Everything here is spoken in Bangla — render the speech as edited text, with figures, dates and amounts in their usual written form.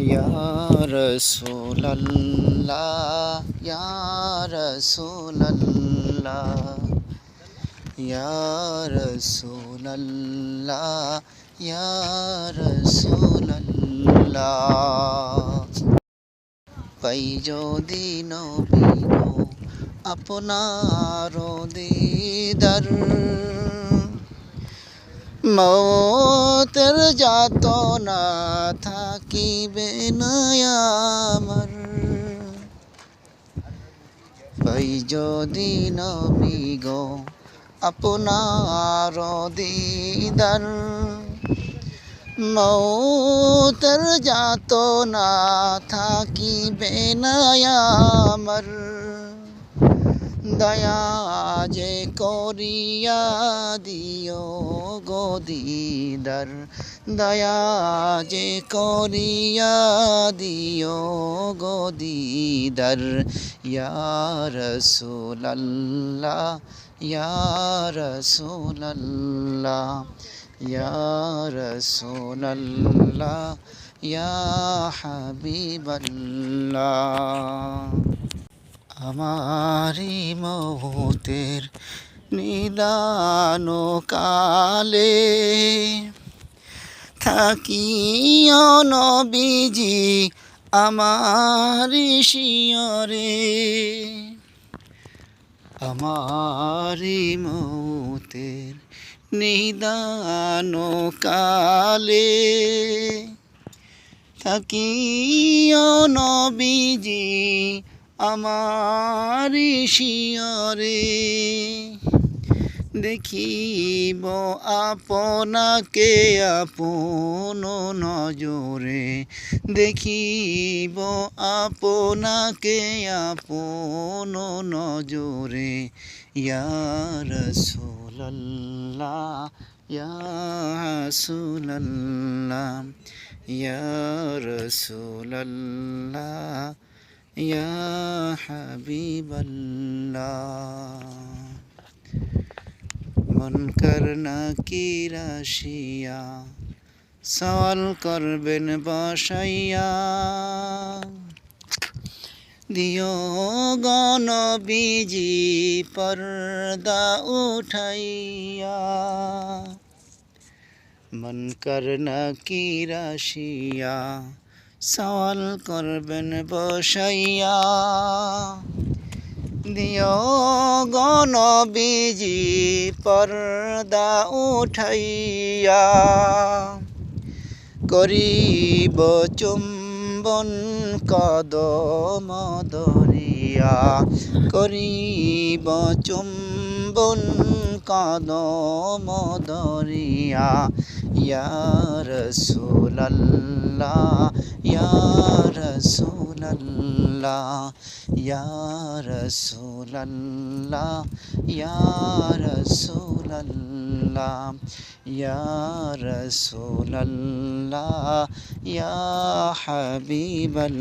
ইয়া রাসূলাল্লাহ ইয়া রাসূলাল্লাহ ইয়া রাসূলাল্লাহ ইয়া রাসূলাল্লাহ পাই যদি নবী গো আপনার দিদার মৌতের যাতনা থাকিবে না আমার পাই যদি নবী গো আপনার দিদার মৌতের যাতনা থাকিবে না আমার দয়া যে করিয়া দিও গো দিদার দয়া যে করিয়া দিও গো দিদার ইয়া রাসূলাল্লাহ ইয়া রাসূলাল্লাহ ইয়া রাসূলাল্লাহ ইয়া হাবিবাল্লাহ আমারি মৌতের নিদান কালে থাকিও নবীজি আমারি শিয়রে আমারি মৌতের নিদান কালে থাকিও নবীজি আমারি শিয়রে দেখিব আপনাকে আপন নজরে দেখিব আপনাকে আপন নজরে ইয়া রাসূলাল্লাহ ইয়া রাসূলাল্লাহ ইয়া রাসূলাল্লাহ ইয়া হাবিবাল্লাহ মুনকার নাকির আসিয়া সওয়াল করবেন বসাইয়া দিও গো নবীজি পর্দা উঠাইয়া মুনকার নাকির আসিয়া সওয়াল করবেন বসাইয়া দিও গো নবীজি পর্দা উঠাইয়া করিব চুম্বন কদম ধরিয়া করিব চুম্বন কদম ধরিয়া ইয়া রাসূলাল্লাহ ইয়া রাসূলাল্লাহ ইয়া রাসূলাল্লাহ ইয়া রাসূলাল্লাহ ইয়া রাসূলাল্লাহ ইয়া হাবিবাল্লাহ।